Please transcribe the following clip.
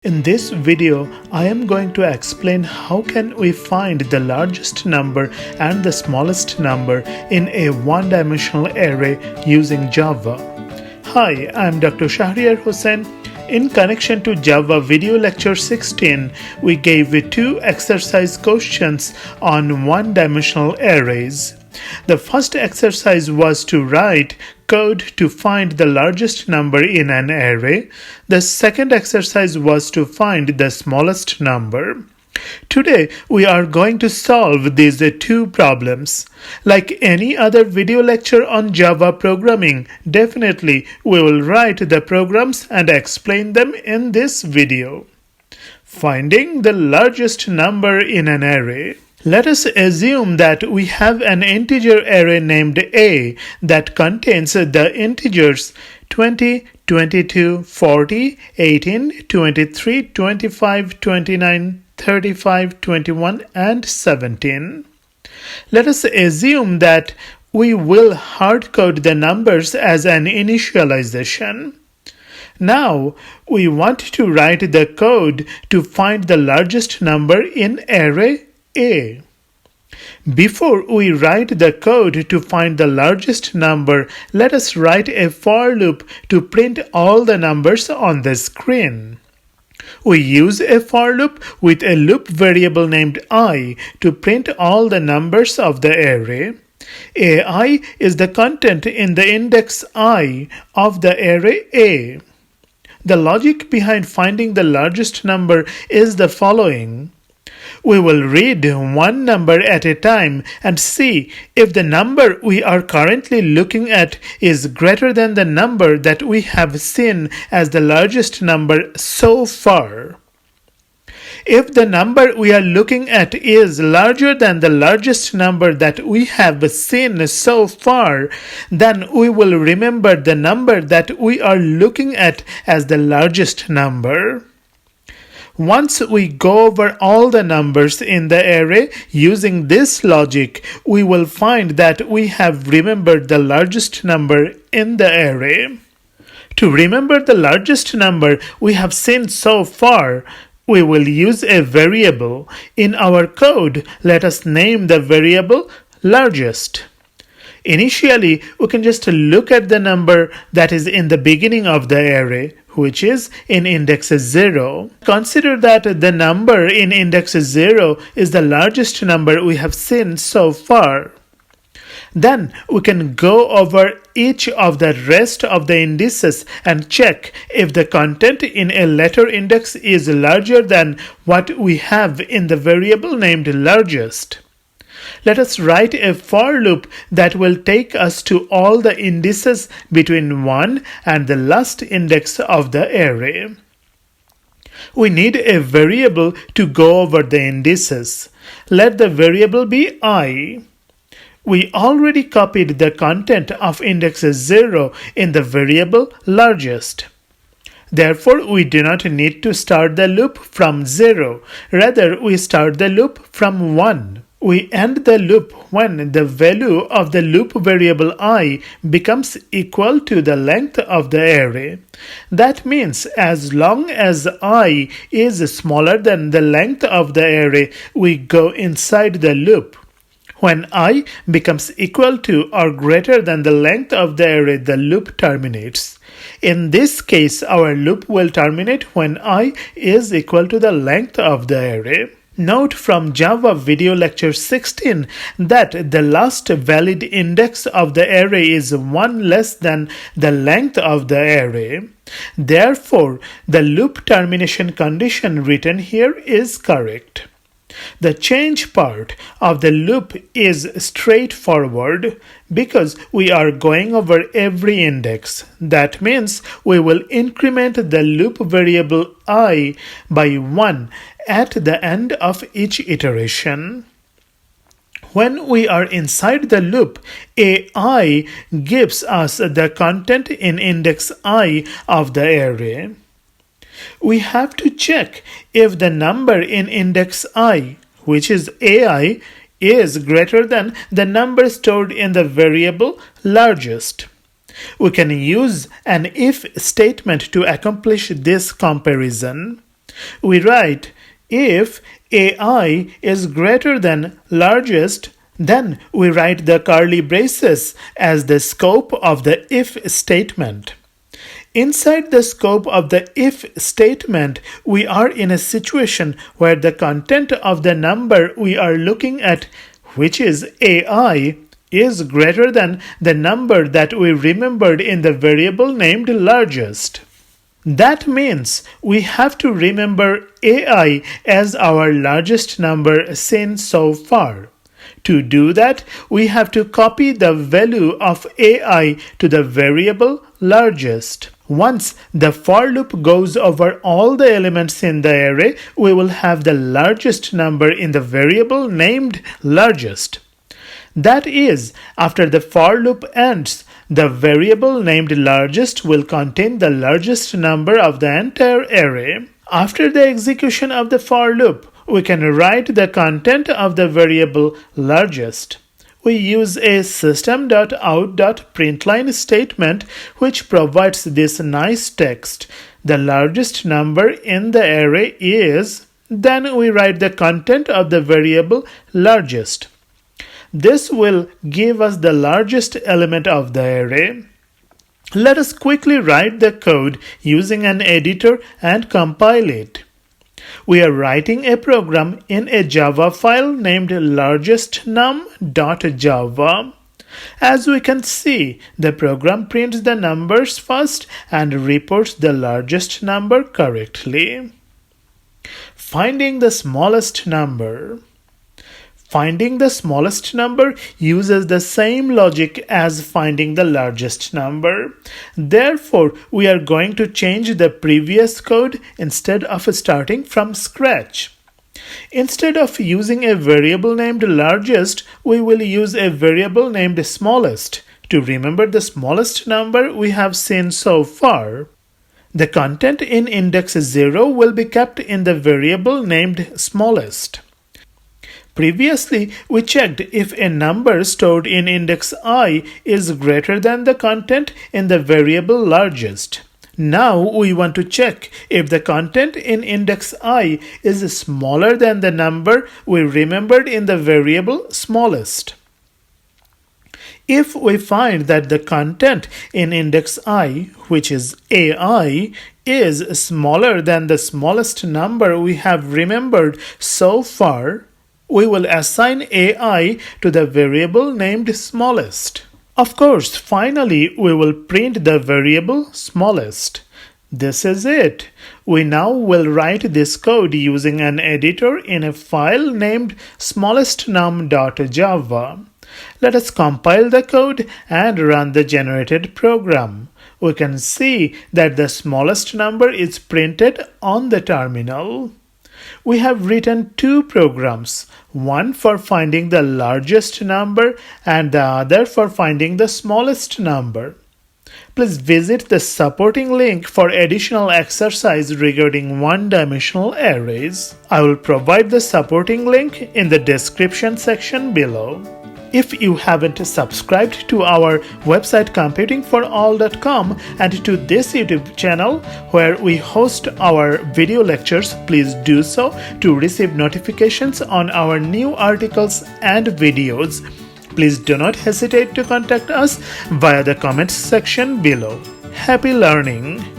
In this video, I am going to explain how can we find the largest number and the smallest number in a one-dimensional array using Java. Hi, I am Dr. Shahriar Hossain. In connection to Java video lecture 16, we gave two exercise questions on one-dimensional arrays. The first exercise was to write code to find the largest number in an array. The second exercise was to find the smallest number. Today, we are going to solve these two problems. Like any other video lecture on Java programming, definitely we will write the programs and explain them in this video. Finding the largest number in an array. Let us assume that we have an integer array named A that contains the integers 20, 22, 40, 18, 23, 25, 29, 35, 21, and 17. Let us assume that we will hardcode the numbers as an initialization. Now, we want to write the code to find the largest number in array A. Before we write the code to find the largest number, let us write a for loop to print all the numbers on the screen. We use a for loop with a loop variable named I to print all the numbers of the array. AI is the content in the index I of the array A. The logic behind finding the largest number is the following. We will read one number at a time and see if the number we are currently looking at is greater than the number that we have seen as the largest number so far. If the number we are looking at is larger than the largest number that we have seen so far, then we will remember the number that we are looking at as the largest number. Once we go over all the numbers in the array using this logic, we will find that we have remembered the largest number in the array. To remember the largest number we have seen so far, we will use a variable. In our code, let us name the variable largest. Initially, we can just look at the number that is in the beginning of the array, which is in index 0. Consider that the number in index 0 is the largest number we have seen so far. Then we can go over each of the rest of the indices and check if the content in a letter index is larger than what we have in the variable named largest. Let us write a for loop that will take us to all the indices between 1 and the last index of the array. We need a variable to go over the indices. Let the variable be I. We already copied the content of index 0 in the variable largest. Therefore, we do not need to start the loop from 0. Rather, we start the loop from 1. We end the loop when the value of the loop variable I becomes equal to the length of the array. That means as long as I is smaller than the length of the array, we go inside the loop. When I becomes equal to or greater than the length of the array, the loop terminates. In this case, our loop will terminate when I is equal to the length of the array. Note from Java video lecture 16 that the last valid index of the array is 1 less than the length of the array. Therefore, the loop termination condition written here is correct. The change part of the loop is straightforward because we are going over every index. That means we will increment the loop variable I by 1 at the end of each iteration. When we are inside the loop, AI gives us the content in index I of the array. We have to check if the number in index I, which is AI, is greater than the number stored in the variable largest. We can use an if statement to accomplish this comparison. We write if AI is greater than largest, then we write the curly braces as the scope of the if statement. Inside the scope of the if statement, we are in a situation where the content of the number we are looking at, which is AI, is greater than the number that we remembered in the variable named largest. That means we have to remember AI as our largest number seen so far. To do that, we have to copy the value of AI to the variable largest. Once the for loop goes over all the elements in the array, we will have the largest number in the variable named largest. That is, after the for loop ends, the variable named largest will contain the largest number of the entire array. After the execution of the for loop, we can write the content of the variable largest. We use a system.out.println statement which provides this nice text. The largest number in the array is, then we write the content of the variable largest. This will give us the largest element of the array. Let us quickly write the code using an editor and compile it. We are writing a program in a Java file named largestnum.java. As we can see, the program prints the numbers first and reports the largest number correctly. Finding the smallest number. Finding the smallest number uses the same logic as finding the largest number. Therefore, we are going to change the previous code instead of starting from scratch. Instead of using a variable named largest, we will use a variable named smallest to remember the smallest number we have seen so far. The content in index 0 will be kept in the variable named smallest. Previously, we checked if a number stored in index I is greater than the content in the variable largest. Now we want to check if the content in index I is smaller than the number we remembered in the variable smallest. If we find that the content in index I, which is AI, is smaller than the smallest number we have remembered so far, we will assign AI to the variable named smallest. Of course, finally, we will print the variable smallest. This is it. We now will write this code using an editor in a file named smallestnum.java. Let us compile the code and run the generated program. We can see that the smallest number is printed on the terminal. We have written two programs, one for finding the largest number and the other for finding the smallest number. Please visit the supporting link for additional exercise regarding one-dimensional arrays. I will provide the supporting link in the description section below. If you haven't subscribed to our website computingforall.com and to this YouTube channel where we host our video lectures, please do so to receive notifications on our new articles and videos. Please do not hesitate to contact us via the comments section below. Happy learning!